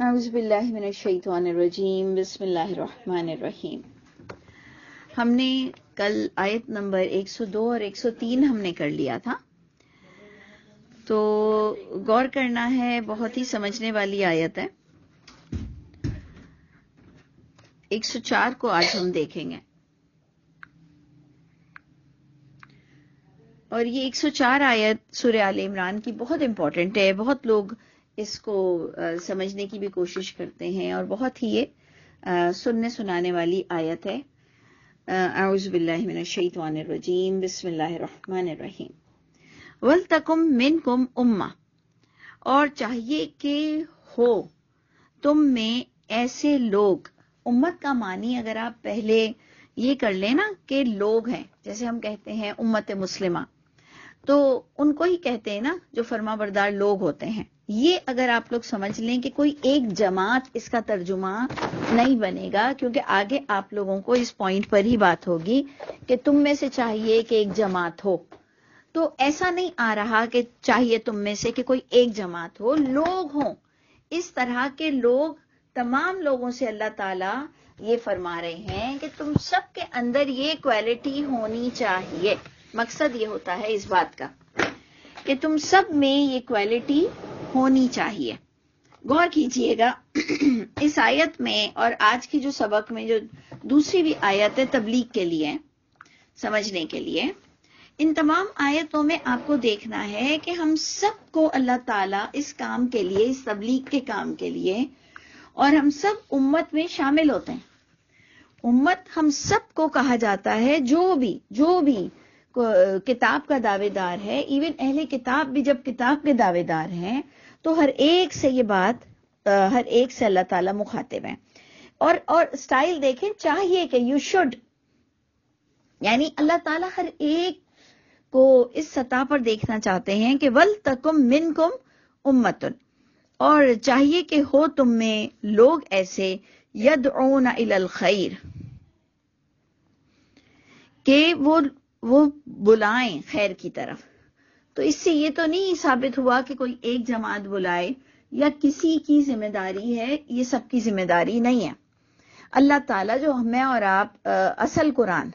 اعوذ باللہ من الشیطان الرجیم بسم اللہ الرحمن الرحیم۔ ہم نے کل آیت نمبر 102 اور 103 ہم نے کر لیا تھا، تو غور کرنا ہے، بہت ہی سمجھنے والی آیت ہے۔ 104 کو آج ہم دیکھیں گے، اور یہ 104 آیت سورہ آل عمران کی بہت امپورٹنٹ ہے۔ بہت لوگ اس کو سمجھنے کی بھی کوشش کرتے ہیں، اور بہت ہی یہ سننے سنانے والی آیت ہے۔ اعوذ باللہ من الشیطان الرجیم بسم اللہ الرحمن الرحیم۔ وَلْتَكُمْ مِنْكُمْ أُمَّةٌ، اور چاہیے کہ ہو تم میں ایسے لوگ۔ امت کا معنی اگر آپ پہلے یہ کر لیں نا کہ لوگ ہیں، جیسے ہم کہتے ہیں امت مسلمہ، تو ان کو ہی کہتے ہیں نا جو فرما بردار لوگ ہوتے ہیں۔ یہ اگر آپ لوگ سمجھ لیں کہ کوئی ایک جماعت اس کا ترجمہ نہیں بنے گا، کیونکہ آگے آپ لوگوں کو اس پوائنٹ پر ہی بات ہوگی کہ تم میں سے چاہیے کہ ایک جماعت ہو، تو ایسا نہیں آ رہا کہ چاہیے تم میں سے کہ کوئی ایک جماعت ہو، لوگ ہوں۔ اس طرح کے لوگ، تمام لوگوں سے اللہ تعالیٰ یہ فرما رہے ہیں کہ تم سب کے اندر یہ کوالٹی ہونی چاہیے۔ مقصد یہ ہوتا ہے اس بات کا کہ تم سب میں یہ کوالٹی ہونی چاہیے۔ غور کیجئے گا اس آیت میں، اور آج کی جو سبق میں جو دوسری بھی آیت ہے تبلیغ کے لیے، سمجھنے کے لیے، ان تمام آیتوں میں آپ کو دیکھنا ہے کہ ہم سب کو اللہ تعالیٰ اس کام کے لیے، اس تبلیغ کے کام کے لیے، اور ہم سب امت میں شامل ہوتے ہیں۔ امت ہم سب کو کہا جاتا ہے، جو بھی کتاب کا دعوے دار ہے، ایون اہل کتاب بھی جب کتاب کے دعوے دار ہیں، تو ہر ایک سے یہ بات، ہر ایک سے اللہ تعالیٰ مخاطب ہیں۔ اور سٹائل دیکھیں، چاہیے کہ یو شوڈ، یعنی اللہ تعالیٰ ہر ایک کو اس سطح پر دیکھنا چاہتے ہیں کہ وَلْتَكُمْ مِنْكُمْ أُمَّةٌ، اور چاہیے کہ ہو تم میں لوگ ایسے، يَدْعُونَ إِلَى الْخَيْرِ، کہ وہ بلائیں خیر کی طرف۔ تو اس سے یہ تو نہیں ثابت ہوا کہ کوئی ایک جماعت بلائے یا کسی کی ذمہ داری ہے، یہ سب کی ذمہ داری نہیں ہے۔ اللہ تعالیٰ جو ہمیں اور آپ اصل قرآن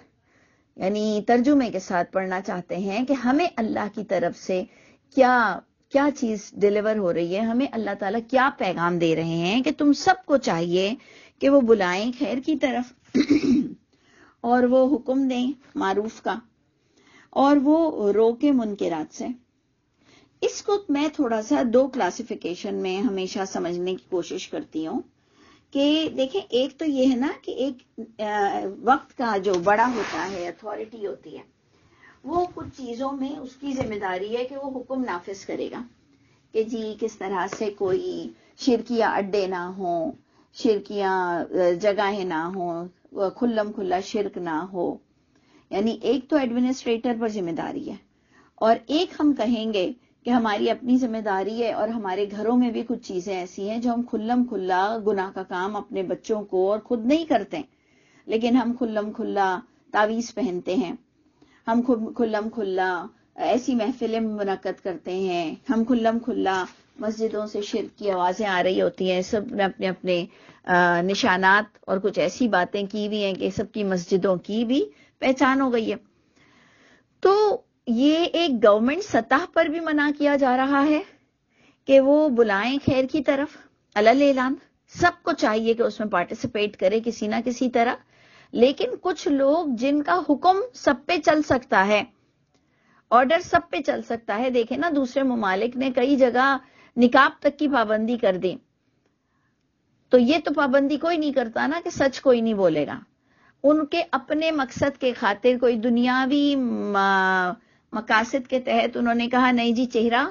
یعنی ترجمے کے ساتھ پڑھنا چاہتے ہیں کہ ہمیں اللہ کی طرف سے کیا چیز ڈیلیور ہو رہی ہے، ہمیں اللہ تعالیٰ کیا پیغام دے رہے ہیں کہ تم سب کو چاہیے کہ وہ بلائیں خیر کی طرف، اور وہ حکم دیں معروف کا، اور وہ روکیں منکرات سے۔ اس کو میں تھوڑا سا دو کلاسیفیکیشن میں ہمیشہ سمجھنے کی کوشش کرتی ہوں کہ دیکھیں، ایک تو یہ ہے نا کہ ایک وقت کا جو بڑا ہوتا ہے، اتھارٹی ہوتی ہے، وہ کچھ چیزوں میں اس کی ذمہ داری ہے کہ وہ حکم نافذ کرے گا کہ جی کس طرح سے کوئی شرکیہ اڈے نہ ہوں، شرکیہ جگہیں نہ ہوں، کھلم کھلا شرک نہ ہو۔ یعنی ایک تو ایڈمنسٹریٹر پر ذمہ داری ہے، اور ایک ہم کہیں گے کہ ہماری اپنی ذمہ داری ہے، اور ہمارے گھروں میں بھی کچھ چیزیں ایسی ہیں جو ہم کھلم کھلا گناہ کا کام اپنے بچوں کو اور خود نہیں کرتے، لیکن ہم کھلم کھلا تعویذ پہنتے ہیں، ہم کھلم کھلا ایسی محفلیں منعقد کرتے ہیں، ہم کھلم کھلا مسجدوں سے شرک کی آوازیں آ رہی ہوتی ہیں، سب نے اپنے اپنے نشانات اور کچھ ایسی باتیں کی ہوئی ہیں کہ سب کی مسجدوں کی بھی پہچان ہو گئی ہے۔ تو یہ ایک گورنمنٹ سطح پر بھی منع کیا جا رہا ہے کہ وہ بلائیں خیر کی طرف علل اعلان، سب کو چاہیے کہ اس میں پارٹیسپیٹ کرے کسی نہ کسی طرح۔ لیکن کچھ لوگ جن کا حکم سب پہ چل سکتا ہے، آرڈر سب پہ چل سکتا ہے، دیکھیں نا دوسرے ممالک نے کئی جگہ نقاب تک کی پابندی کر دی، تو یہ تو پابندی کوئی نہیں کرتا نا کہ سچ کوئی نہیں بولے گا۔ ان کے اپنے مقصد کے خاطر، کوئی دنیاوی مقاصد کے تحت انہوں نے کہا نہیں جی چہرہ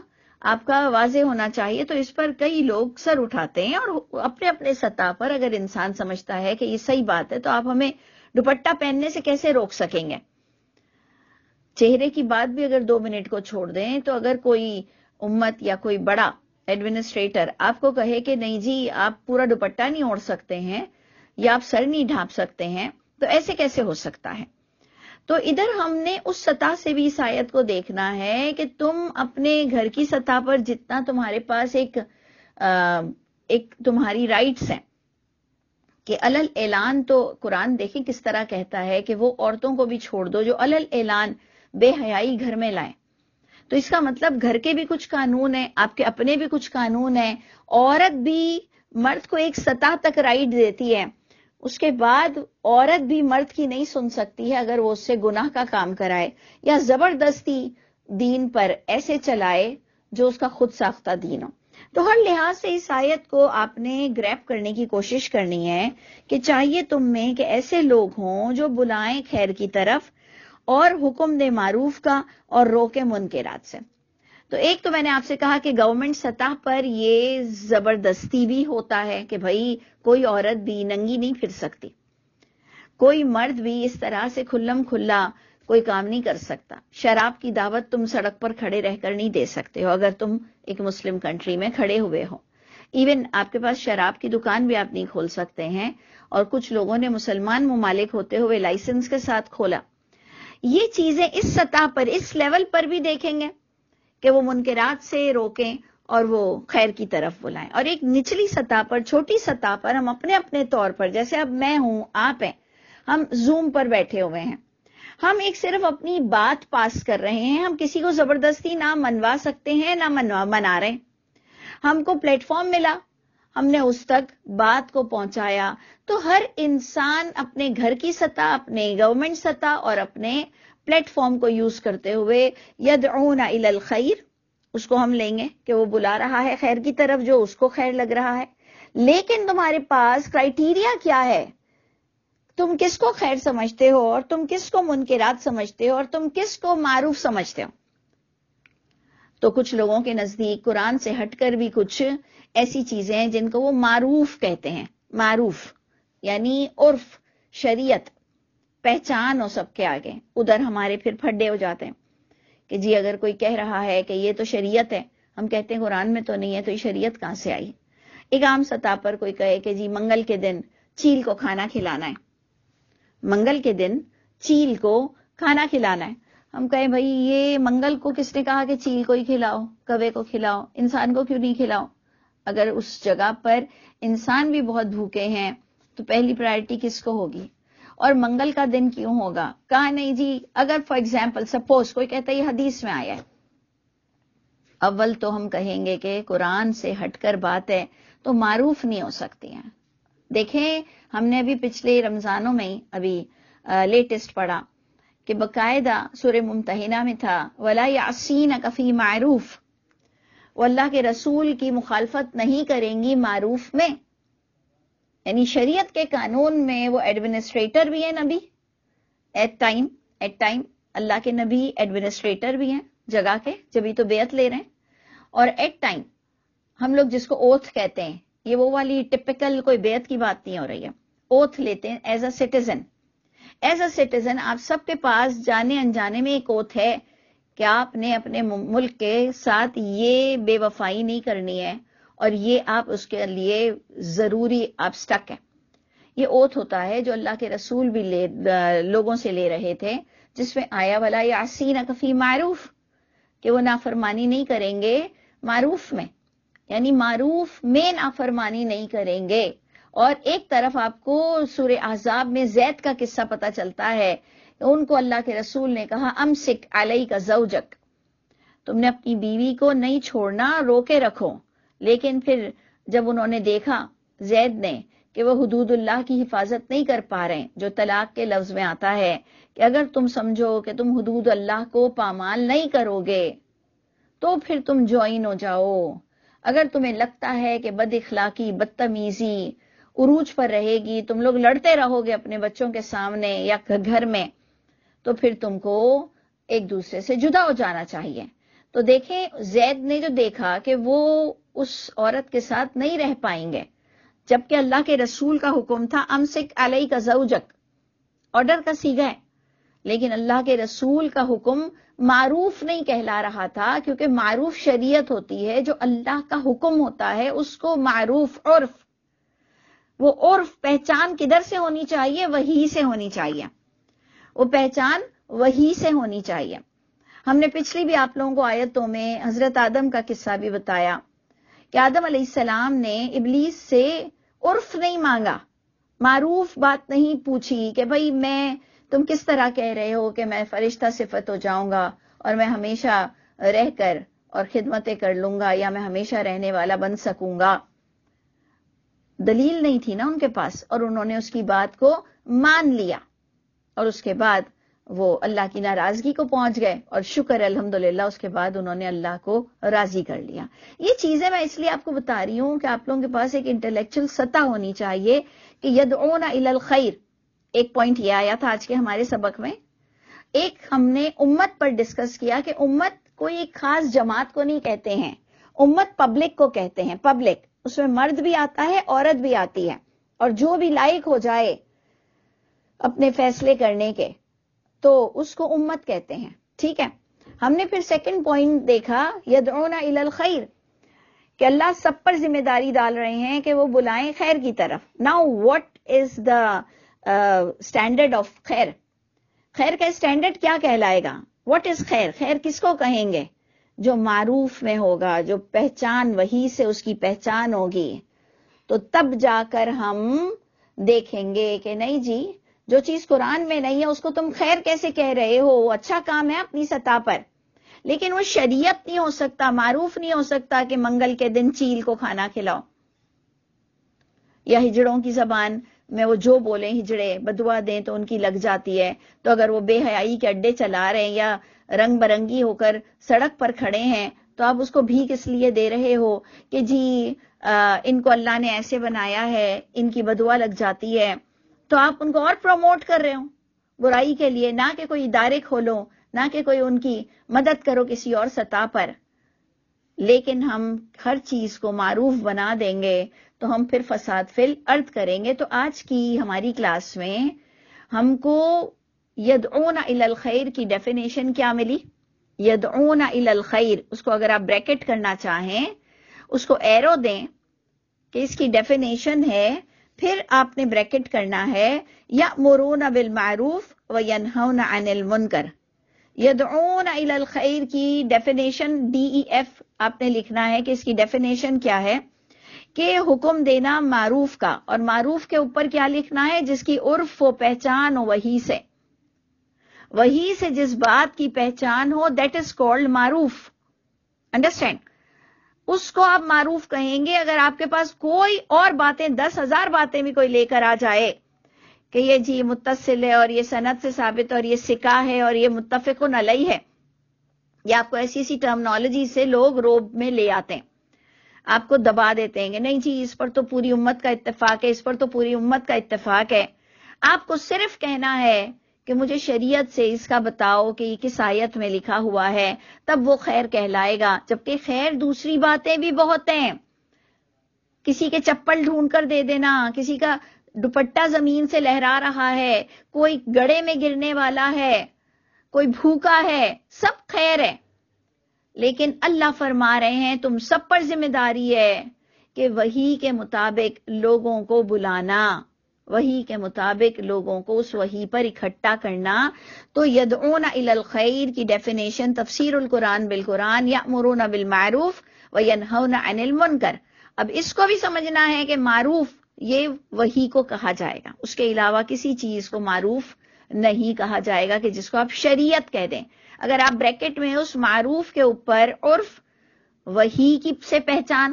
آپ کا واضح ہونا چاہیے، تو اس پر کئی لوگ سر اٹھاتے ہیں، اور اپنے اپنے سطح پر اگر انسان سمجھتا ہے کہ یہ صحیح بات ہے تو آپ ہمیں دوپٹہ پہننے سے کیسے روک سکیں گے؟ چہرے کی بات بھی اگر 2 منٹ کو چھوڑ دیں، تو اگر کوئی امت یا کوئی بڑا ایڈمنسٹریٹر آپ کو کہے کہ نہیں جی آپ پورا دوپٹہ نہیں اوڑھ سکتے ہیں، یا آپ سر نہیں ڈھانپ سکتے ہیں، تو ایسے کیسے ہو سکتا ہے؟ تو ادھر ہم نے اس سطح سے بھی اس آیت کو دیکھنا ہے کہ تم اپنے گھر کی سطح پر جتنا تمہارے پاس ایک ایک تمہاری رائٹس ہیں کہ علل اعلان، تو قرآن دیکھیں کس طرح کہتا ہے کہ وہ عورتوں کو بھی چھوڑ دو جو علل اعلان بے حیائی گھر میں لائیں. تو اس کا مطلب گھر کے بھی کچھ قانون ہیں، آپ کے اپنے بھی کچھ قانون ہیں. عورت بھی مرد کو ایک سطح تک رائٹ دیتی ہے، اس کے بعد عورت بھی مرد کی نہیں سن سکتی ہے اگر وہ اس سے گناہ کا کام کرائے یا زبردستی دین پر ایسے چلائے جو اس کا خود ساختہ دین ہو. تو ہر لحاظ سے اس آیت کو آپ نے گریپ کرنے کی کوشش کرنی ہے کہ چاہیے تم میں کہ ایسے لوگ ہوں جو بلائیں خیر کی طرف اور حکم دے معروف کا اور روکے منکرات سے. تو ایک تو میں نے آپ سے کہا کہ گورنمنٹ سطح پر یہ زبردستی بھی ہوتا ہے کہ بھائی کوئی عورت بھی ننگی نہیں پھر سکتی، کوئی مرد بھی اس طرح سے کھلم کھلا کوئی کام نہیں کر سکتا. شراب کی دعوت تم سڑک پر کھڑے رہ کر نہیں دے سکتے ہو اگر تم ایک مسلم کنٹری میں کھڑے ہوئے ہو. ایون آپ کے پاس شراب کی دکان بھی آپ نہیں کھول سکتے ہیں، اور کچھ لوگوں نے مسلمان ممالک ہوتے ہوئے لائسنس کے ساتھ کھولا. یہ چیزیں اس سطح پر، اس لیول پر بھی دیکھیں گے کہ وہ منکرات سے روکیں اور وہ خیر کی طرف بلائیں. اور ایک نچلی سطح پر، چھوٹی سطح پر ہم اپنے اپنے طور پر، جیسے اب میں ہوں، آپ ہیں، ہم زوم پر بیٹھے ہوئے ہیں، ہم ایک صرف اپنی بات پاس کر رہے ہیں، ہم کسی کو زبردستی نہ منوا سکتے ہیں نہ منا رہے. ہم کو پلیٹ فارم ملا، ہم نے اس تک بات کو پہنچایا. تو ہر انسان اپنے گھر کی سطح، اپنے گورنمنٹ سطح اور اپنے پلیٹ فارم کو یوز کرتے ہوئے یدعون الی الخیر، اس کو ہم لیں گے کہ وہ بلا رہا ہے خیر کی طرف جو اس کو خیر لگ رہا ہے. لیکن تمہارے پاس کرائیٹیریا کیا ہے؟ تم کس کو خیر سمجھتے ہو اور تم کس کو منکرات سمجھتے ہو اور تم کس کو معروف سمجھتے ہو؟ تو کچھ لوگوں کے نزدیک قرآن سے ہٹ کر بھی کچھ ایسی چیزیں ہیں جن کو وہ معروف کہتے ہیں. معروف یعنی عرف، شریعت، پہچان ہو سب کے آگے. ادھر ہمارے پھر پھڈے ہو جاتے ہیں کہ جی اگر کوئی کہہ رہا ہے کہ یہ تو شریعت ہے، ہم کہتے ہیں قرآن میں تو نہیں ہے، تو یہ شریعت کہاں سے آئی؟ ایک عام سطح پر کوئی کہے کہ جی منگل کے دن چیل کو کھانا کھلانا ہے، منگل کے دن چیل کو کھانا کھلانا ہے. ہم کہیں بھائی یہ منگل کو کس نے کہا کہ چیل کو ہی کھلاؤ، کوے کو کھلاؤ، انسان کو کیوں نہیں کھلاؤ؟ اگر اس جگہ پر انسان بھی بہت بھوکے ہیں تو پہلی پرائرٹی کس کو ہوگی؟ اور منگل کا دن کیوں ہوگا؟ کہا نہیں جی اگر فار ایگزامپل سپوز کوئی کہتا ہے یہ حدیث میں آیا ہے، اول تو ہم کہیں گے کہ قرآن سے ہٹ کر بات ہے تو معروف نہیں ہو سکتی ہیں. دیکھیں ہم نے ابھی پچھلے رمضانوں میں ہی ابھی لیٹسٹ پڑھا کہ باقاعدہ سورہ ممتحنہ میں تھا وَلَا يَعْصِينَكَ فِي مَعْرُوفٍ، وہ اللہ کے رسول کی مخالفت نہیں کریں گی معروف میں. یعنی شریعت کے قانون میں وہ ایڈمنسٹریٹر بھی ہیں نبی، ایٹ ٹائم اللہ کے نبی ایڈمنسٹریٹر بھی ہیں جگہ کے، جبھی تو بیعت لے رہے ہیں. اور ایٹ ٹائم ہم لوگ جس کو اوتھ کہتے ہیں، یہ وہ والی ٹپیکل کوئی بیعت کی بات نہیں ہو رہی ہے، اوتھ لیتے ہیں as a citizen. As a citizen آپ سب کے پاس جانے انجانے میں ایک اوتھ ہے کہ آپ نے اپنے ملک کے ساتھ یہ بے وفائی نہیں کرنی ہے اور یہ آپ اس کے لیے ضروری آپ سٹک ہیں. یہ اوتھ ہوتا ہے جو اللہ کے رسول بھی لوگوں سے لے رہے تھے، جس میں آیا وَلَا يَعْصِينَكَ فِي مَعْرُوفٍ، کہ وہ نافرمانی نہیں کریں گے معروف میں، یعنی معروف میں نافرمانی نہیں کریں گے. اور ایک طرف آپ کو سورہ احزاب میں زید کا قصہ پتہ چلتا ہے کہ ان کو اللہ کے رسول نے کہا امسک علیک زوجک، تم نے اپنی بیوی کو نہیں چھوڑنا، روکے رکھو. لیکن پھر جب انہوں نے دیکھا زید نے کہ وہ حدود اللہ کی حفاظت نہیں کر پا رہے، جو طلاق کے لفظ میں آتا ہے کہ اگر تم سمجھو کہ تم حدود اللہ کو پامال نہیں کرو گے تو پھر تم جوائن ہو جاؤ. اگر تمہیں لگتا ہے کہ بد اخلاقی، بدتمیزی عروج پر رہے گی، تم لوگ لڑتے رہو گے اپنے بچوں کے سامنے یا گھر میں، تو پھر تم کو ایک دوسرے سے جدا ہو جانا چاہیے. تو دیکھیں زید نے جو دیکھا کہ وہ اس عورت کے ساتھ نہیں رہ پائیں گے، جبکہ اللہ کے رسول کا حکم تھا امسک علیک زوجک، آرڈر کا صیغہ ہے، لیکن اللہ کے رسول کا حکم معروف نہیں کہلا رہا تھا، کیونکہ معروف شریعت ہوتی ہے، جو اللہ کا حکم ہوتا ہے اس کو معروف عرف، وہ عرف پہچان کدھر سے ہونی چاہیے؟ وحی سے ہونی چاہیے، وہ پہچان وحی سے ہونی چاہیے. ہم نے پچھلی بھی آپ لوگوں کو آیتوں میں حضرت آدم کا قصہ بھی بتایا کہ آدم علیہ السلام نے ابلیس سے عرف نہیں مانگا، معروف بات نہیں پوچھی کہ بھئی میں تم کس طرح کہہ رہے ہو کہ میں فرشتہ صفت ہو جاؤں گا اور میں ہمیشہ رہ کر اور خدمتیں کر لوں گا یا میں ہمیشہ رہنے والا بن سکوں گا. دلیل نہیں تھی نا ان کے پاس، اور انہوں نے اس کی بات کو مان لیا اور اس کے بعد وہ اللہ کی ناراضگی کو پہنچ گئے، اور شکر الحمدللہ اس کے بعد انہوں نے اللہ کو راضی کر لیا. یہ چیزیں میں اس لیے آپ کو بتا رہی ہوں کہ آپ لوگوں کے پاس ایک انٹلیکچل سطح ہونی چاہیے کہ یدعون الی الخیر. ایک پوائنٹ یہ آیا تھا آج کے ہمارے سبق میں. ایک ہم نے امت پر ڈسکس کیا کہ امت کوئی ایک خاص جماعت کو نہیں کہتے ہیں، امت پبلک کو کہتے ہیں. پبلک اس میں مرد بھی آتا ہے، عورت بھی آتی ہے، اور جو بھی لائق ہو جائے اپنے فیصلے کرنے کے تو اس کو امت کہتے ہیں. ٹھیک ہے، ہم نے پھر سیکنڈ پوائنٹ دیکھا یدعون الی الخیر، کہ اللہ سب پر ذمہ داری ڈال رہے ہیں کہ وہ بلائیں خیر کی طرف. Now what is the standard of خیر؟ خیر کا اسٹینڈرڈ کیا کہلائے گا؟ واٹ از خیر؟ خیر کس کو کہیں گے؟ جو معروف میں ہوگا، جو پہچان وہی سے اس کی پہچان ہوگی. تو تب جا کر ہم دیکھیں گے کہ نہیں جی، جو چیز قرآن میں نہیں ہے اس کو تم خیر کیسے کہہ رہے ہو؟ اچھا کام ہے اپنی سطح پر، لیکن وہ شریعت نہیں ہو سکتا، معروف نہیں ہو سکتا کہ منگل کے دن چیل کو کھانا کھلاؤ، یا ہجڑوں کی زبان میں وہ جو بولیں ہجڑے بدوا دیں تو ان کی لگ جاتی ہے. تو اگر وہ بے حیائی کے اڈے چلا رہے ہیں یا رنگ برنگی ہو کر سڑک پر کھڑے ہیں تو آپ اس کو بھیک اس لیے دے رہے ہو کہ جی ان کو اللہ نے ایسے بنایا ہے، ان کی بدوا لگ جاتی ہے، تو آپ ان کو اور پروموٹ کر رہے ہو برائی کے لیے. نہ کہ کوئی ادارے کھولو، نہ کہ کوئی ان کی مدد کرو کسی اور سطح پر. لیکن ہم ہر چیز کو معروف بنا دیں گے تو ہم پھر فساد فی الارض کریں گے. تو آج کی ہماری کلاس میں ہم کو یدعون الی الخیر کی ڈیفینیشن کیا ملی؟ یدعون الی الخیر، اس کو اگر آپ بریکٹ کرنا چاہیں، اس کو ایرو دیں کہ اس کی ڈیفینیشن ہے، پھر آپ نے بریکٹ کرنا ہے یأمرون بالمعروف وینہون عن المنکر. یدعون الی الخیر کی ڈیفینیشن DEF آپ نے لکھنا ہے کہ اس کی ڈیفینیشن کیا ہے، کہ حکم دینا معروف کا، اور معروف کے اوپر کیا لکھنا ہے؟ جس کی عرف و پہچان ہو وہی سے، وہی سے جس بات کی پہچان ہو، دیٹ از کالڈ معروف. انڈرسٹینڈ؟ اس کو آپ معروف کہیں گے. اگر آپ کے پاس کوئی اور باتیں 10,000 باتیں بھی کوئی لے کر آ جائے کہ یہ جی متصل ہے اور یہ سند سے ثابت اور یہ سکہ ہے اور یہ متفقن علیہ ہے، یا آپ کو ایسی ایسی ٹرمنالوجی سے لوگ روب میں لے آتے ہیں، آپ کو دبا دیتے ہیں کہ نہیں جی اس پر تو پوری امت کا اتفاق ہے، اس پر تو پوری امت کا اتفاق ہے. آپ کو صرف کہنا ہے کہ مجھے شریعت سے اس کا بتاؤ کہ یہ کس آیت میں لکھا ہوا ہے، تب وہ خیر کہلائے گا. جبکہ خیر دوسری باتیں بھی بہت ہیں. کسی کے چپل ڈھونڈ کر دے دینا، کسی کا دوپٹہ زمین سے لہرا رہا ہے، کوئی گڑھے میں گرنے والا ہے، کوئی بھوکا ہے، سب خیر ہے. لیکن اللہ فرما رہے ہیں تم سب پر ذمہ داری ہے کہ وحی کے مطابق لوگوں کو بلانا، وحی کے مطابق لوگوں کو اس وحی پر اکٹھا کرنا. تو یدعون الی الخیر کی ڈیفینیشن تفسیر القرآن بالقرآن، یأمرون بالمعروف وینہون عن المنکر. اب اس کو بھی سمجھنا ہے کہ معروف یہ وحی کو کہا جائے گا، اس کے علاوہ کسی چیز کو معروف نہیں کہا جائے گا کہ جس کو آپ شریعت کہہ دیں. اگر آپ بریکٹ میں اس معروف کے اوپر عرف، وحی کی سے پہچان،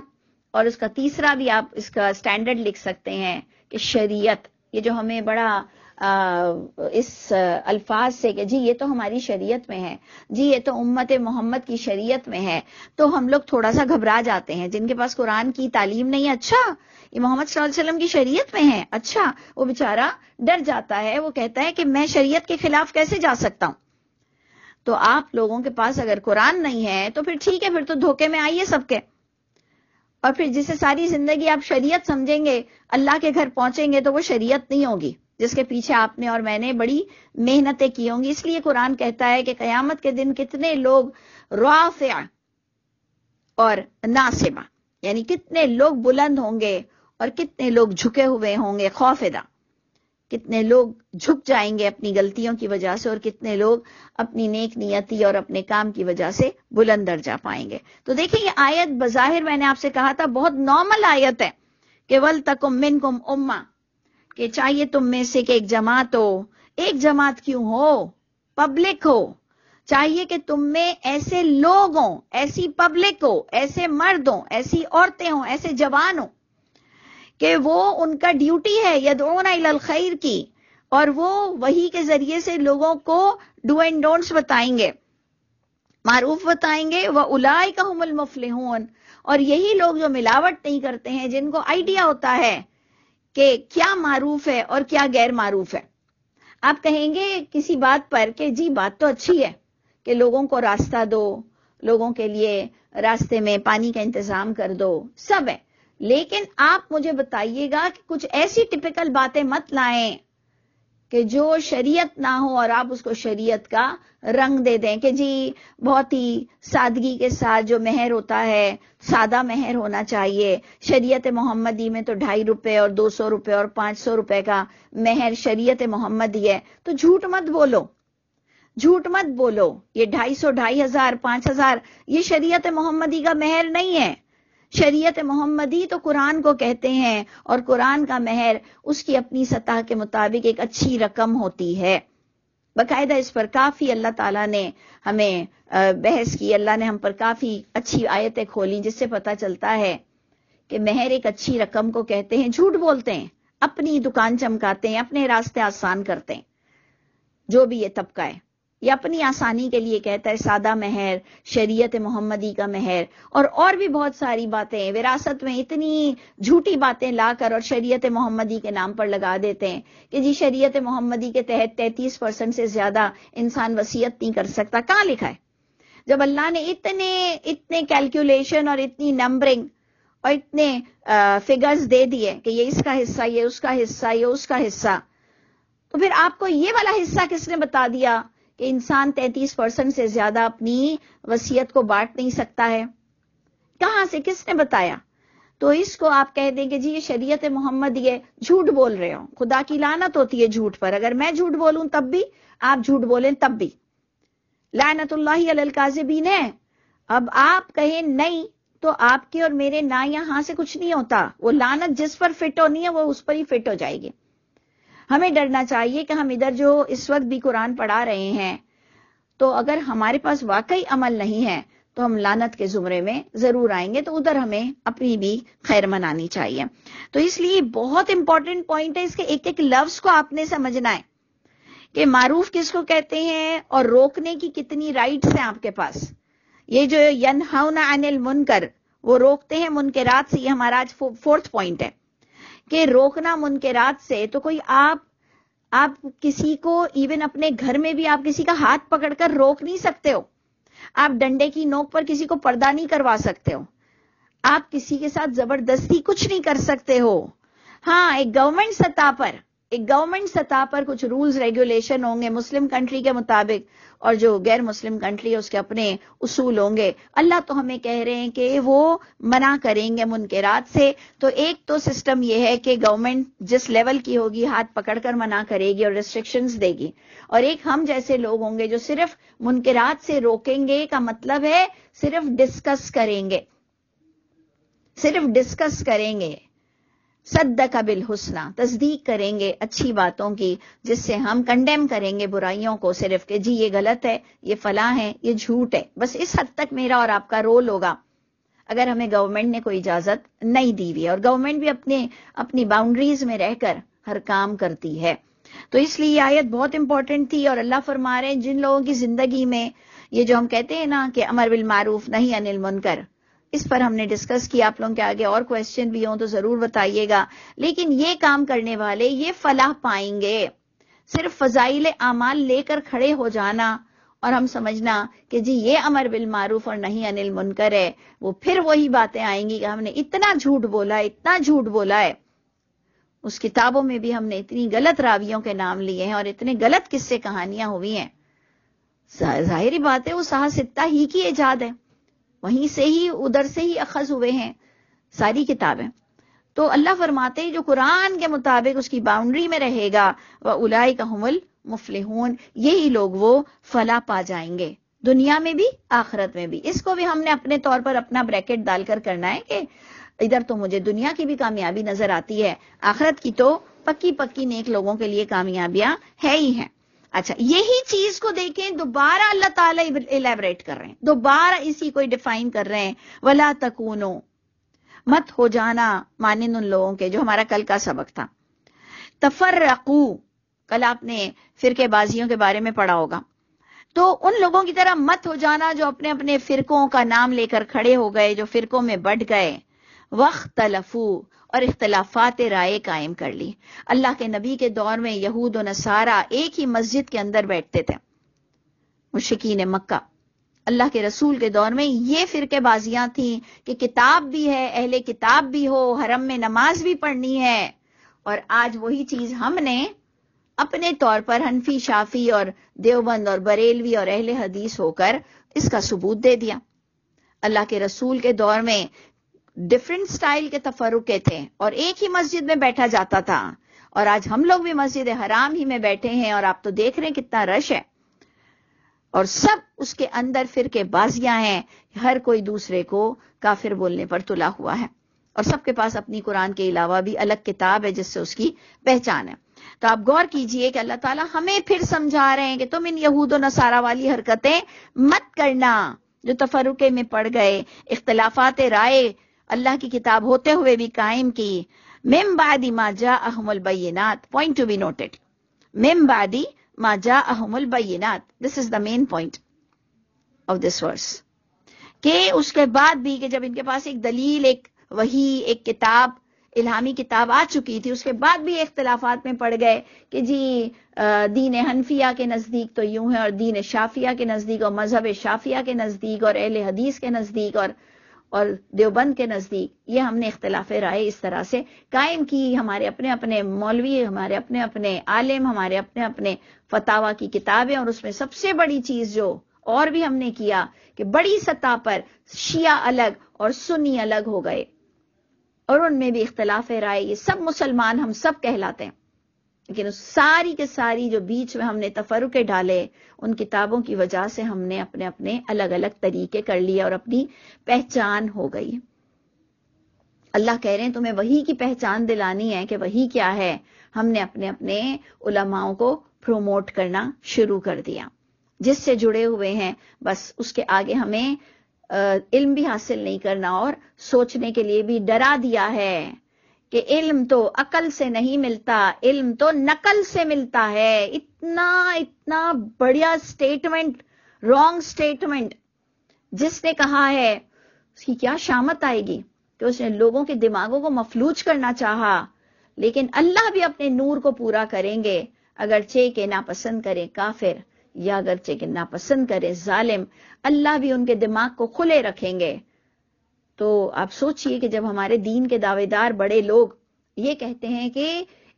اور اس کا تیسرا بھی آپ اس کا سٹینڈرڈ لکھ سکتے ہیں کہ شریعت. یہ جو ہمیں بڑا اس الفاظ سے کہ جی یہ تو ہماری شریعت میں ہے، جی یہ تو امت محمد کی شریعت میں ہے، تو ہم لوگ تھوڑا سا گھبرا جاتے ہیں. جن کے پاس قرآن کی تعلیم نہیں، اچھا یہ محمد صلی اللہ علیہ وسلم کی شریعت میں ہے، اچھا، وہ بیچارہ ڈر جاتا ہے. وہ کہتا ہے کہ میں شریعت کے خلاف کیسے جا سکتا ہوں. تو آپ لوگوں کے پاس اگر قرآن نہیں ہے تو پھر ٹھیک ہے، پھر تو دھوکے میں آئیے سب کے. اور پھر جسے ساری زندگی آپ شریعت سمجھیں گے، اللہ کے گھر پہنچیں گے تو وہ شریعت نہیں ہوگی جس کے پیچھے آپ نے اور میں نے بڑی محنتیں کی ہوں گی. اس لیے قرآن کہتا ہے کہ قیامت کے دن کتنے لوگ رافع اور ناصبہ، یعنی کتنے لوگ بلند ہوں گے اور کتنے لوگ جھکے ہوئے ہوں گے، خوفدہ. کتنے لوگ جھک جائیں گے اپنی غلطیوں کی وجہ سے، اور کتنے لوگ اپنی نیک نیتی اور اپنے کام کی وجہ سے بلند درجہ پائیں گے۔ تو دیکھیں یہ آیت بظاہر میں نے آپ سے کہا تھا بہت نارمل آیت ہے کہ وَلْتَكُمْ مِنْكُمْ أُمَّةٌ، کہ چاہیے تم میں سے کہ ایک جماعت ہو۔ ایک جماعت کیوں ہو؟ پبلک ہو، چاہیے کہ تم میں ایسے لوگ ہوں، ایسی پبلک ہو، ایسے مرد ہوں، ایسی عورتیں ہوں، ایسے جوان ہوں کہ وہ ان کا ڈیوٹی ہے یدعون الی الخیر کی، اور وہ وحی کے ذریعے سے لوگوں کو ڈو اینڈ ڈونٹس بتائیں گے، معروف بتائیں گے۔ وَأُولَئِكَ هُمُ الْمُفْلِحُونَ، اور یہی لوگ جو ملاوٹ نہیں کرتے ہیں، جن کو آئیڈیا ہوتا ہے کہ کیا معروف ہے اور کیا غیر معروف ہے۔ آپ کہیں گے کسی بات پر کہ جی بات تو اچھی ہے کہ لوگوں کو راستہ دو، لوگوں کے لیے راستے میں پانی کا انتظام کر دو، سب ہے، لیکن آپ مجھے بتائیے گا کہ کچھ ایسی ٹپیکل باتیں مت لائیں کہ جو شریعت نہ ہو اور آپ اس کو شریعت کا رنگ دے دیں کہ جی بہت ہی سادگی کے ساتھ جو مہر ہوتا ہے سادہ مہر ہونا چاہیے۔ شریعت محمدی میں تو 250 روپے اور 200 روپے اور 500 روپے کا مہر شریعت محمدی ہے، تو جھوٹ مت بولو، جھوٹ مت بولو۔ یہ 250، 2500، 5000 یہ شریعت محمدی کا مہر نہیں ہے۔ شریعت محمدی تو قرآن کو کہتے ہیں، اور قرآن کا مہر اس کی اپنی سطح کے مطابق ایک اچھی رقم ہوتی ہے۔ باقاعدہ اس پر کافی اللہ تعالیٰ نے ہمیں بحث کی، اللہ نے ہم پر کافی اچھی آیتیں کھولی جس سے پتہ چلتا ہے کہ مہر ایک اچھی رقم کو کہتے ہیں۔ جھوٹ بولتے ہیں، اپنی دکان چمکاتے ہیں، اپنے راستے آسان کرتے ہیں، جو بھی یہ طبقہ ہے یہ اپنی آسانی کے لیے کہتا ہے سادہ مہر، شریعت محمدی کا مہر، اور بھی بہت ساری باتیں وراثت میں اتنی جھوٹی باتیں لا کر اور شریعت محمدی کے نام پر لگا دیتے ہیں کہ جی شریعت محمدی کے تحت 33% سے زیادہ انسان وصیت نہیں کر سکتا۔ کہاں لکھا ہے؟ جب اللہ نے اتنے کیلکولیشن اور اتنی نمبرنگ اور اتنے فگرز دے دیے کہ یہ اس کا حصہ، یہ اس کا حصہ، یہ اس کا حصہ، تو پھر آپ کو یہ والا حصہ کس نے بتا دیا کہ انسان 33% سے زیادہ اپنی وصیت کو بانٹ نہیں سکتا ہے؟ کہاں سے، کس نے بتایا؟ تو اس کو آپ کہہ دیں کہ جی یہ شریعت محمد یہ جھوٹ بول رہے ہو۔ خدا کی لعنت ہوتی ہے جھوٹ پر، اگر میں جھوٹ بولوں تب بھی، آپ جھوٹ بولیں تب بھی، لعنت اللہ علی الکاذبین ہے۔ اب آپ کہیں نہیں تو آپ کے اور میرے نہ یہاں سے کچھ نہیں ہوتا، وہ لعنت جس پر فٹ ہونی ہے وہ اس پر ہی فٹ ہو جائے گی۔ ہمیں ڈرنا چاہیے کہ ہم ادھر جو اس وقت بھی قرآن پڑھا رہے ہیں، تو اگر ہمارے پاس واقعی عمل نہیں ہے تو ہم لعنت کے زمرے میں ضرور آئیں گے، تو ادھر ہمیں اپنی بھی خیر منانی چاہیے۔ تو اس لیے بہت امپورٹنٹ پوائنٹ ہے، اس کے ایک ایک لفظ کو آپ نے سمجھنا ہے کہ معروف کس کو کہتے ہیں اور روکنے کی کتنی رائٹس ہیں آپ کے پاس۔ یہ جو ینہون عن المنکر، وہ روکتے ہیں منکرات سے، یہ ہمارا آج 4تھ پوائنٹ ہے کہ روکنا منکرات سے۔ تو کوئی آپ کسی کو ایون اپنے گھر میں بھی آپ کسی کا ہاتھ پکڑ کر روک نہیں سکتے ہو، آپ ڈنڈے کی نوک پر کسی کو پردہ نہیں کروا سکتے ہو، آپ کسی کے ساتھ زبردستی کچھ نہیں کر سکتے ہو۔ ہاں ایک گورنمنٹ سطح پر کچھ رولز ریگولیشن ہوں گے مسلم کنٹری کے مطابق، اور جو غیر مسلم کنٹری ہے اس کے اپنے اصول ہوں گے۔ اللہ تو ہمیں کہہ رہے ہیں کہ وہ منع کریں گے منکرات سے۔ تو ایک تو سسٹم یہ ہے کہ گورنمنٹ جس لیول کی ہوگی ہاتھ پکڑ کر منع کرے گی اور ریسٹرکشنز دے گی، اور ایک ہم جیسے لوگ ہوں گے جو صرف منکرات سے روکیں گے، کا مطلب ہے صرف ڈسکس کریں گے، صدق بالحسنى، تصدیق کریں گے اچھی باتوں کی، جس سے ہم کنڈیم کریں گے برائیوں کو، صرف کہ جی یہ غلط ہے، یہ فلاں ہے، یہ جھوٹ ہے۔ بس اس حد تک میرا اور آپ کا رول ہوگا اگر ہمیں گورنمنٹ نے کوئی اجازت نہیں دی ہوئی، اور گورنمنٹ بھی اپنی باؤنڈریز میں رہ کر ہر کام کرتی ہے۔ تو اس لیے یہ آیت بہت امپورٹنٹ تھی، اور اللہ فرما رہے ہیں جن لوگوں کی زندگی میں یہ جو ہم کہتے ہیں نا کہ امر بالمعروف نہی عن المنکر، اس پر ہم نے ڈسکس کیا۔ آپ لوگوں کے آگے اور کویسچن بھی ہوں تو ضرور بتائیے گا، لیکن یہ کام کرنے والے یہ فلاح پائیں گے۔ صرف فضائل اعمال لے کر کھڑے ہو جانا اور ہم سمجھنا کہ جی یہ امر بالمعروف اور نہی عن المنکر ہے، وہ پھر وہی باتیں آئیں گی کہ ہم نے اتنا جھوٹ بولا ہے، اس کتابوں میں بھی ہم نے اتنی غلط راویوں کے نام لیے ہیں اور اتنے غلط قصے کہانیاں ہوئی ہیں۔ ظاہری بات ہے وہ صحاح ستہ ہی کی ایجاد ہے، وہیں سے ہی ادھر سے ہی اخذ ہوئے ہیں ساری کتابیں۔ تو اللہ فرماتے ہیں جو قرآن کے مطابق اس کی باؤنڈری میں رہے گا وَأُولَئِكَ هُمُ الْمُفْلِحُونَ، یہی لوگ وہ فلاح پا جائیں گے، دنیا میں بھی آخرت میں بھی۔ اس کو بھی ہم نے اپنے طور پر اپنا بریکٹ ڈال کر کرنا ہے کہ ادھر تو مجھے دنیا کی بھی کامیابی نظر آتی ہے، آخرت کی تو پکی پکی نیک لوگوں کے لیے کامیابیاں ہے ہی ہیں۔ اچھا، یہی چیز کو دیکھیں دوبارہ اللہ تعالیٰ الیبریٹ کر رہے ہیں، دوبارہ اسی کو ڈیفائن کر رہے ہیں، وَلَا تَكُونُوا، مت ہو جانا مانند ان لوگوں کے، جو ہمارا کل کا سبق تھا، تفرقو، کل آپ نے فرقے بازیوں کے بارے میں پڑھا ہوگا، تو ان لوگوں کی طرح مت ہو جانا جو اپنے اپنے فرقوں کا نام لے کر کھڑے ہو گئے، جو فرقوں میں بٹ گئے، واختلفو، اور اختلافات رائے قائم کر لی۔ اللہ کے نبی کے دور میں یہود و نصارہ ایک ہی مسجد کے اندر بیٹھتے تھے، مشرکین مکہ۔ اللہ کے رسول کے دور میں یہ فرقے بازیاں تھیں کہ کتاب بھی ہے، اہل کتاب بھی ہو، حرم میں نماز بھی پڑھنی ہے، اور آج وہی چیز ہم نے اپنے طور پر حنفی، شافی اور دیوبند اور بریلوی اور اہل حدیث ہو کر اس کا ثبوت دے دیا۔ اللہ کے رسول کے دور میں ڈیفرنٹ سٹائل کے تفرقے تھے اور ایک ہی مسجد میں بیٹھا جاتا تھا، اور آج ہم لوگ بھی مسجد حرام ہی میں بیٹھے ہیں، اور آپ تو دیکھ رہے ہیں کتنا رش ہے، اور سب اس کے اندر فرقے بازیاں ہیں، ہر کوئی دوسرے کو کافر بولنے پر تلا ہوا ہے، اور سب کے پاس اپنی قرآن کے علاوہ بھی الگ کتاب ہے جس سے اس کی پہچان ہے۔ تو آپ غور کیجئے کہ اللہ تعالیٰ ہمیں پھر سمجھا رہے ہیں کہ تم ان یہود و نصارہ والی حرکتیں مت کرنا، جو تفرقے میں پڑ گئے، اختلافات رائے اللہ کی کتاب ہوتے ہوئے بھی قائم کی۔ من بعد ما جاءہم البینات، پوائنٹ ٹو بی نوٹڈ، من بعد ما جاءہم البینات، دس از دا مین پوائنٹ آف دس ورس، کہ اس کے بعد بھی کہ جب ان کے پاس ایک دلیل، ایک وحی، ایک کتاب، الہامی کتاب آ چکی تھی، اس کے بعد بھی اختلافات میں پڑ گئے کہ جی دین حنفیہ کے نزدیک تو یوں ہے، اور دین شافیہ کے نزدیک، اور مذہب شافیہ کے نزدیک، اور اہل حدیث کے نزدیک، اور دیوبند کے نزدیک، یہ ہم نے اختلاف رائے اس طرح سے قائم کی۔ ہمارے اپنے اپنے مولوی، ہمارے اپنے اپنے عالم، ہمارے اپنے اپنے فتاوی کی کتابیں، اور اس میں سب سے بڑی چیز جو اور بھی ہم نے کیا کہ بڑی سطح پر شیعہ الگ اور سنی الگ ہو گئے، اور ان میں بھی اختلاف رائے، یہ سب مسلمان ہم سب کہلاتے ہیں، لیکن اس ساری کے ساری جو بیچ میں ہم نے تفرقے ڈالے، ان کتابوں کی وجہ سے ہم نے اپنے اپنے الگ الگ طریقے کر لیے اور اپنی پہچان ہو گئی۔ اللہ کہہ رہے ہیں تمہیں وحی کی پہچان دلانی ہے کہ وحی کیا ہے، ہم نے اپنے اپنے علماؤں کو پروموٹ کرنا شروع کر دیا، جس سے جڑے ہوئے ہیں، بس اس کے آگے ہمیں علم بھی حاصل نہیں کرنا، اور سوچنے کے لیے بھی ڈرا دیا ہے کہ علم تو عقل سے نہیں ملتا، علم تو نقل سے ملتا ہے۔ اتنا بڑیا سٹیٹمنٹ، رانگ سٹیٹمنٹ جس نے کہا ہے، اس کی کیا شامت آئے گی کہ اس نے لوگوں کے دماغوں کو مفلوج کرنا چاہا، لیکن اللہ بھی اپنے نور کو پورا کریں گے، اگرچہ کہ ناپسند کرے کافر، یا اگرچہ کہ ناپسند کرے ظالم، اللہ بھی ان کے دماغ کو کھلے رکھیں گے۔ تو آپ سوچئے کہ جب ہمارے دین کے دعوے دار بڑے لوگ یہ کہتے ہیں کہ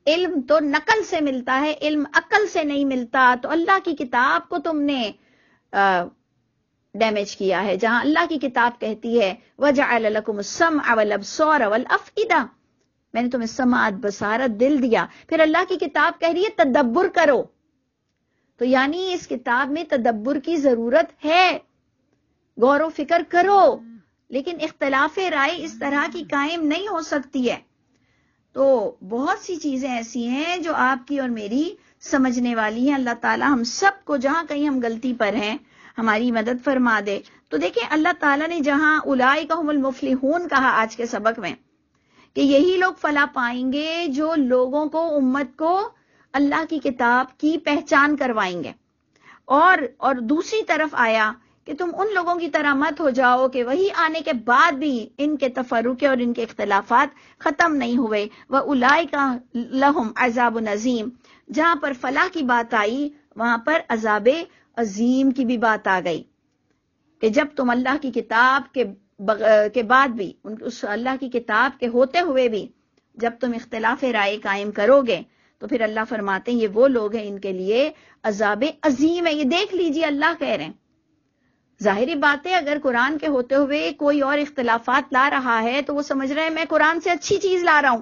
علم تو نقل سے ملتا ہے، علم عقل سے نہیں ملتا، تو اللہ کی کتاب کو تم نے ڈیمیج کیا ہے، جہاں اللہ کی کتاب کہتی ہے وَجَعَلَ لَكُمُ السَّمْعَ وَالْأَبْصَارَ وَالْأَفْئِدَةَ، میں نے تمہیں سماعت، بصارت، دل دیا، پھر اللہ کی کتاب کہہ رہی ہے تدبر کرو، تو یعنی اس کتاب میں تدبر کی ضرورت ہے، غور و فکر کرو، لیکن اختلاف رائے اس طرح کی قائم نہیں ہو سکتی ہے۔ تو بہت سی چیزیں ایسی ہیں جو آپ کی اور میری سمجھنے والی ہیں۔ اللہ تعالیٰ ہم سب کو جہاں کہیں ہم غلطی پر ہیں ہماری مدد فرما دے۔ تو دیکھیں اللہ تعالیٰ نے جہاں اولئک هم المفلحون کہا آج کے سبق میں کہ یہی لوگ فلاح پائیں گے جو لوگوں کو، امت کو اللہ کی کتاب کی پہچان کروائیں گے، اور دوسری طرف آیا کہ تم ان لوگوں کی طرح مت ہو جاؤ کہ وہی آنے کے بعد بھی ان کے تفرقے اور ان کے اختلافات ختم نہیں ہوئے۔ وَأُولَئِكَ لَهُمْ عَذَابٌ عَظِيمٌ، جہاں پر فلاح کی بات آئی وہاں پر عذاب عظیم کی بھی بات آ گئی، کہ جب تم اللہ کی کتاب کے بعد بھی، اس اللہ کی کتاب کے ہوتے ہوئے بھی جب تم اختلاف رائے قائم کرو گے، تو پھر اللہ فرماتے ہیں یہ وہ لوگ ہیں ان کے لیے عذاب عظیم ہے۔ یہ دیکھ لیجئے اللہ کہہ رہے ہیں ظاہری بات ہے اگر قرآن کے ہوتے ہوئے کوئی اور اختلافات لا رہا ہے تو وہ سمجھ رہے ہیں میں قرآن سے اچھی چیز لا رہا ہوں.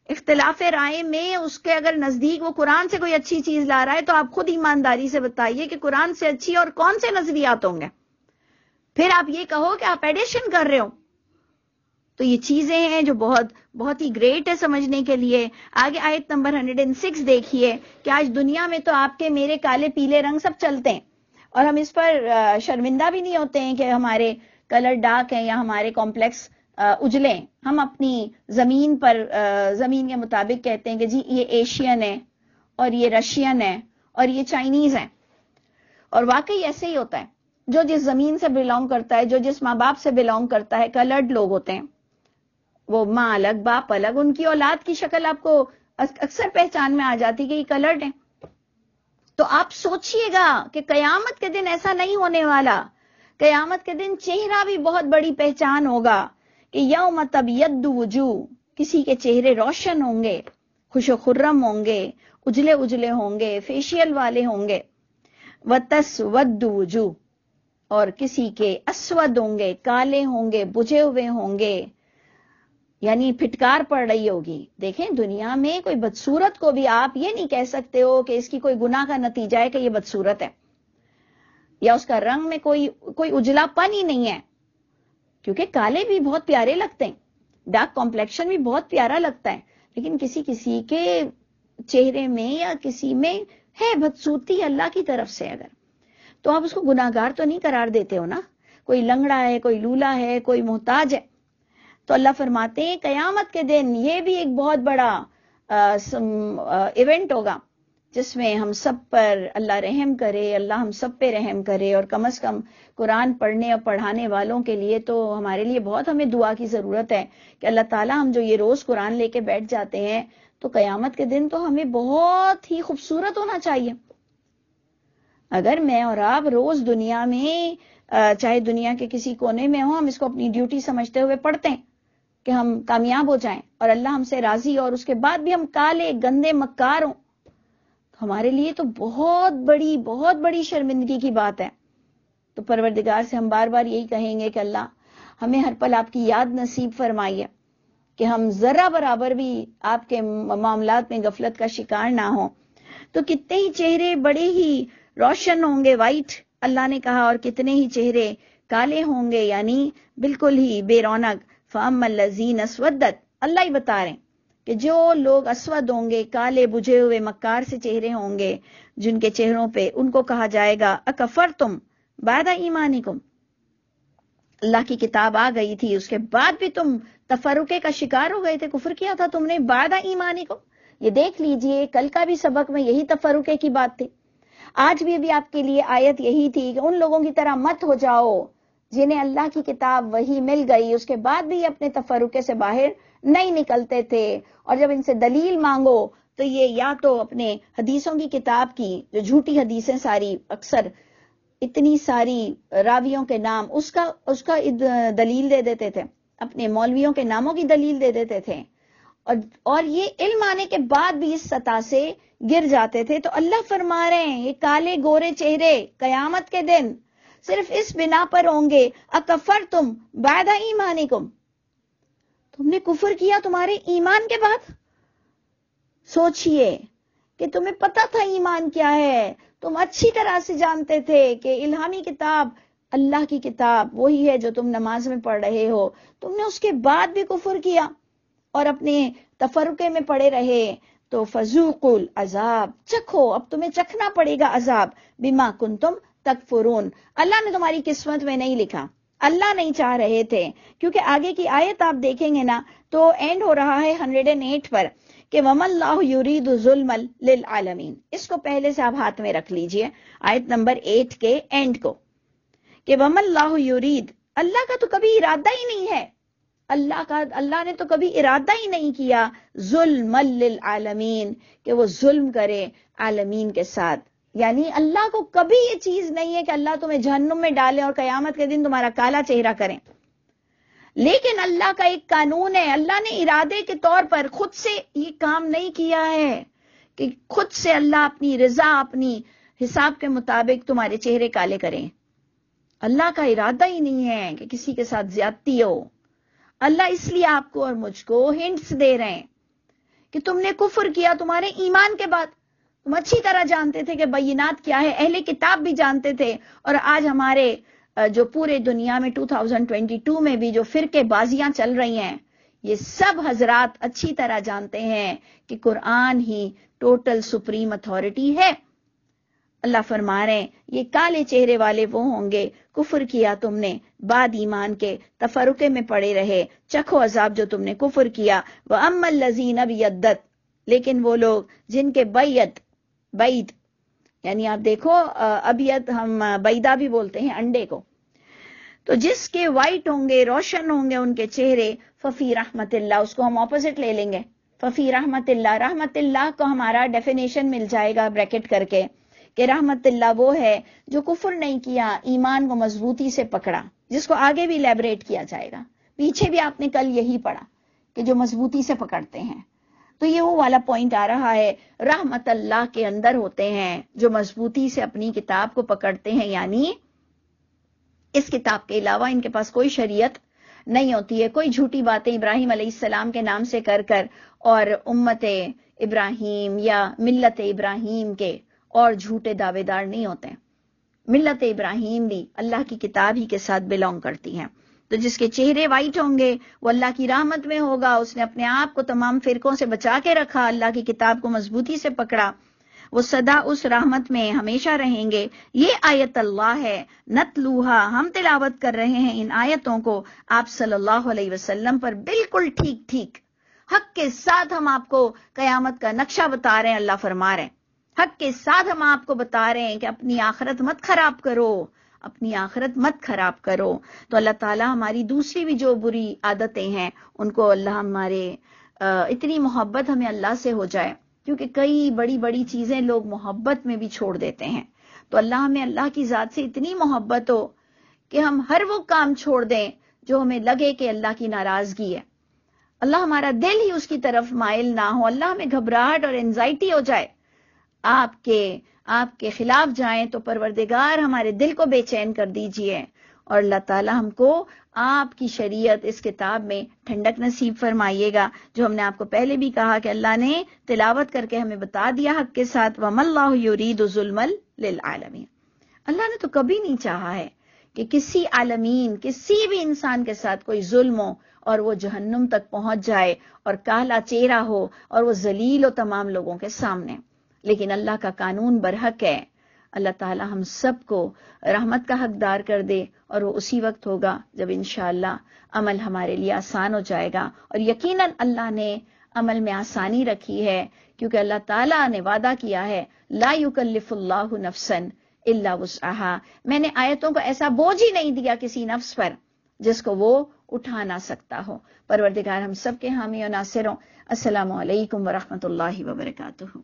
اختلاف رائے میں اس کے اگر نزدیک وہ قرآن سے کوئی اچھی چیز لا رہا ہے تو آپ خود ایمانداری سے بتائیے کہ قرآن سے اچھی اور کون سے نظریات ہوں گے. پھر آپ یہ کہو کہ آپ ایڈیشن کر رہے ہو. تو یہ چیزیں ہیں جو بہت ہی گریٹ ہے سمجھنے کے لیے. آگے آیت نمبر 106 دیکھیے کہ آج دنیا میں تو آپ کے میرے کالے پیلے رنگ سب چلتے ہیں اور ہم اس پر شرمندہ بھی نہیں ہوتے ہیں کہ ہمارے کلر ڈارک ہیں یا ہمارے کمپلیکس اجلے. ہم اپنی زمین پر زمین کے مطابق کہتے ہیں کہ جی یہ ایشین ہے اور یہ رشین ہے اور یہ چائنیز ہے. اور واقعی ایسے ہی ہوتا ہے. جو جس زمین سے بلونگ کرتا ہے, جو جس ماں باپ سے بلونگ کرتا ہے, کلرڈ لوگ ہوتے ہیں. وہ ماں الگ باپ الگ, ان کی اولاد کی شکل آپ کو اکثر پہچان میں آ جاتی کہ یہ کلرڈ ہیں. تو آپ سوچئے گا کہ قیامت کے دن ایسا نہیں ہونے والا. قیامت کے دن چہرہ بھی بہت بڑی پہچان ہوگا کہ یوم تبیض وجوہ, کسی کے چہرے روشن ہوں گے, خوش و خرم ہوں گے, اجلے اجلے ہوں گے, فیشیل والے ہوں گے. وتسود وجوہ, اور کسی کے اسود ہوں گے, کالے ہوں گے, بجھے ہوئے ہوں گے, یعنی پھٹکار پڑ رہی ہوگی. دیکھیں دنیا میں کوئی بدصورت کو بھی آپ یہ نہیں کہہ سکتے ہو کہ اس کی کوئی گناہ کا نتیجہ ہے کہ یہ بدصورت ہے یا اس کا رنگ میں کوئی اجلا پن ہی نہیں ہے, کیونکہ کالے بھی بہت پیارے لگتے ہیں, ڈارک کمپلیکشن بھی بہت پیارا لگتا ہے, لیکن کسی کے چہرے میں یا کسی میں ہے بدصورتی اللہ کی طرف سے. اگر تو آپ اس کو گناہگار تو نہیں قرار دیتے ہو نا. کوئی لنگڑا ہے, کوئی لولا ہے, کوئی محتاج ہے. تو اللہ فرماتے ہیں قیامت کے دن یہ بھی ایک بہت بڑا ایونٹ ہوگا جس میں ہم سب پر اللہ رحم کرے, اللہ ہم سب پہ رحم کرے. اور کم از کم قرآن پڑھنے اور پڑھانے والوں کے لیے تو ہمارے لیے بہت ہمیں دعا کی ضرورت ہے کہ اللہ تعالیٰ ہم جو یہ روز قرآن لے کے بیٹھ جاتے ہیں تو قیامت کے دن تو ہمیں بہت ہی خوبصورت ہونا چاہیے. اگر میں اور آپ روز دنیا میں چاہے دنیا کے کسی کونے میں ہوں, ہم اس کو اپنی ڈیوٹی سمجھتے ہوئے پڑھتے ہیں کہ ہم کامیاب ہو جائیں اور اللہ ہم سے راضی, اور اس کے بعد بھی ہم کالے گندے مکار ہوں, ہمارے لیے تو بہت بڑی شرمندگی کی بات ہے. تو پروردگار سے ہم بار بار یہی کہیں گے کہ اللہ ہمیں ہر پل آپ کی یاد نصیب فرمائیے کہ ہم ذرہ برابر بھی آپ کے معاملات میں غفلت کا شکار نہ ہوں. تو کتنے ہی چہرے بڑے ہی روشن ہوں گے, وائٹ اللہ نے کہا, اور کتنے ہی چہرے کالے ہوں گے یعنی بالکل ہی بے رونق. فَأَمَّا الَّذِينَ اسْوَدَّتْ, اللہ ہی بتا رہے ہیں کہ جو لوگ اسود ہوں گے, کالے بجھے ہوئے مکار سے چہرے ہوں گے, جن کے چہروں پہ ان کو کہا جائے گا اکفرتم بعد ایمانکم, اللہ کی کتاب آ گئی تھی اس کے بعد بھی تم تفرقے کا شکار ہو گئے تھے, کفر کیا تھا تم نے بعد ایمانکم. یہ دیکھ لیجئے کل کا بھی سبق میں یہی تفرقے کی بات تھی, آج بھی آپ کے لیے آیت یہی تھی کہ ان لوگوں کی طرح مت ہو جاؤ جنہیں اللہ کی کتاب وہی مل گئی اس کے بعد بھی اپنے تفرقے سے باہر نہیں نکلتے تھے. اور جب ان سے دلیل مانگو تو یہ یا تو اپنے حدیثوں کی کتاب کی جو جھوٹی حدیثیں ساری, اکثر اتنی ساری راویوں کے نام, اس کا دلیل دے دیتے تھے, اپنے مولویوں کے ناموں کی دلیل دے دیتے تھے, اور یہ علم آنے کے بعد بھی اس سطح سے گر جاتے تھے. تو اللہ فرما رہے ہیں یہ کالے گورے چہرے قیامت کے دن صرف اس بنا پر ہوں گے اکفرتم بعد ایمانکم, تم نے کفر کیا تمہارے ایمان کے بعد. سوچئے کہ تمہیں پتا تھا ایمان کیا ہے, تم اچھی طرح سے جانتے تھے کہ الہامی کتاب اللہ کی کتاب وہی ہے جو تم نماز میں پڑھ رہے ہو, تم نے اس کے بعد بھی کفر کیا اور اپنے تفرقے میں پڑے رہے. تو فذوقوا العذاب, چکھو, اب تمہیں چکھنا پڑے گا عذاب, بما کنتم تکفرون. اللہ نے تمہاری قسمت میں نہیں لکھا, اللہ نہیں چاہ رہے تھے, کیونکہ آگے کی آیت آپ دیکھیں گے نا تو اینڈ ہو رہا ہے 108 پر کہ وَمَا اللَّهُ يُرِيدُ ظُلْمًا لِلْعَالَمِينَ. اس کو پہلے سے آپ ہاتھ میں رکھ لیجئے, آیت نمبر 8 کے اینڈ کو, کہ وَمَا اللَّهُ يُرِيدُ, اللہ کا تو کبھی ارادہ ہی نہیں ہے, اللہ نے تو کبھی ارادہ ہی نہیں کیا ظلم للعالمین کہ وہ ظلم کرے عالمین کے ساتھ. یعنی اللہ کو کبھی یہ چیز نہیں ہے کہ اللہ تمہیں جہنم میں ڈالے اور قیامت کے دن تمہارا کالا چہرہ کریں. لیکن اللہ کا ایک قانون ہے, اللہ نے ارادے کے طور پر خود سے یہ کام نہیں کیا ہے کہ خود سے اللہ اپنی رضا اپنی حساب کے مطابق تمہارے چہرے کالے کریں. اللہ کا ارادہ ہی نہیں ہے کہ کسی کے ساتھ زیادتی ہو. اللہ اس لیے آپ کو اور مجھ کو ہنٹس دے رہے ہیں کہ تم نے کفر کیا تمہارے ایمان کے بعد. تم اچھی طرح جانتے تھے کہ بینات کیا ہے، اہل کتاب بھی جانتے تھے، اور آج ہمارے جو پورے دنیا میں 2022 میں بھی جو فرقے بازیاں چل رہی ہیں، یہ سب حضرات اچھی طرح جانتے ہیں کہ قرآن ہی ٹوٹل سپریم اتھارٹی ہے. اللہ فرما رہے ہیں یہ کالے چہرے والے وہ ہوں گے، کفر کیا تم نے بعد ایمان کے، تفرقے میں پڑے رہے، چکھو عذاب جو تم نے کفر کیا. وَأَمَّا الَّذِينَ بِيَدَّتْ، لیکن وہ لوگ جن کے بید یعنی آپ دیکھو ابیت ہم بیدا بھی بولتے ہیں انڈے کو، تو جس کے وائٹ ہوں گے، روشن ہوں گے ان کے چہرے، ففی رحمت اللہ، اس کو ہم اپوزٹ لے لیں گے، ففی رحمت اللہ. رحمت اللہ کو ہمارا ڈیفینیشن مل جائے گا بریکٹ کر کے کہ رحمت اللہ وہ ہے جو کفر نہیں کیا، ایمان کو مضبوطی سے پکڑا، جس کو آگے بھی لیبریٹ کیا جائے گا. پیچھے بھی آپ نے کل یہی پڑھا کہ جو مضبوطی سے پکڑتے ہیں. تو یہ وہ والا پوائنٹ آ رہا ہے، رحمت اللہ کے اندر ہوتے ہیں جو مضبوطی سے اپنی کتاب کو پکڑتے ہیں، یعنی اس کتاب کے علاوہ ان کے پاس کوئی شریعت نہیں ہوتی ہے. کوئی جھوٹی باتیں ابراہیم علیہ السلام کے نام سے کر اور امت ابراہیم یا ملت ابراہیم کے اور جھوٹے دعوے دار نہیں ہوتے. ملت ابراہیم بھی اللہ کی کتاب ہی کے ساتھ بلونگ کرتی ہیں. تو جس کے چہرے وائٹ ہوں گے وہ اللہ کی رحمت میں ہوگا، اس نے اپنے آپ کو تمام فرقوں سے بچا کے رکھا، اللہ کی کتاب کو مضبوطی سے پکڑا، وہ سدا اس رحمت میں ہمیشہ رہیں گے. یہ آیت اللہ ہے، نتلوہا، ہم تلاوت کر رہے ہیں ان آیتوں کو آپ صلی اللہ علیہ وسلم پر بالکل ٹھیک ٹھیک حق کے ساتھ. ہم آپ کو قیامت کا نقشہ بتا رہے ہیں. اللہ فرما رہے ہیں حق کے ساتھ ہم آپ کو بتا رہے ہیں کہ اپنی آخرت مت خراب کرو، اپنی آخرت مت خراب کرو. تو اللہ تعالی ہماری دوسری بھی جو بری عادتیں ہیں ان کو اللہ ہمارے اتنی محبت ہمیں اللہ سے ہو جائے، کیونکہ کئی بڑی بڑی چیزیں لوگ محبت میں بھی چھوڑ دیتے ہیں. تو اللہ ہمیں اللہ کی ذات سے اتنی محبت ہو کہ ہم ہر وہ کام چھوڑ دیں جو ہمیں لگے کہ اللہ کی ناراضگی ہے. اللہ ہمارا دل ہی اس کی طرف مائل نہ ہو، اللہ ہمیں گھبراہٹ اور انزائٹی ہو جائے آپ کے خلاف جائیں تو پروردگار ہمارے دل کو بے چین کر دیجئے، اور اللہ تعالی ہم کو آپ کی شریعت اس کتاب میں ٹھنڈک نصیب فرمائیے گا. جو ہم نے آپ کو پہلے بھی کہا کہ اللہ نے تلاوت کر کے ہمیں بتا دیا حق کے ساتھ، وَمَا اللَّهُ يُرِيدُ ظُلْمًا لِلْعَالَمِينَ. اللہ نے تو کبھی نہیں چاہا ہے کہ کسی عالمین، کسی بھی انسان کے ساتھ کوئی ظلم ہو اور وہ جہنم تک پہنچ جائے اور کالا چہرہ ہو اور وہ ذلیل ہو تمام لوگوں کے سامنے. لیکن اللہ کا قانون برحق ہے. اللہ تعالی ہم سب کو رحمت کا حقدار کر دے، اور وہ اسی وقت ہوگا جب انشاءاللہ عمل ہمارے لیے آسان ہو جائے گا. اور یقیناً اللہ نے عمل میں آسانی رکھی ہے، کیونکہ اللہ تعالیٰ نے وعدہ کیا ہے لا یکلف اللہ نفسا الا وسعها. میں نے آیتوں کو ایسا بوجھ ہی نہیں دیا کسی نفس پر جس کو وہ اٹھا نہ سکتا ہو. پروردگار ہم سب کے حامی و ناصر ہوں. السلام علیکم ورحمۃ اللہ وبرکاتہ.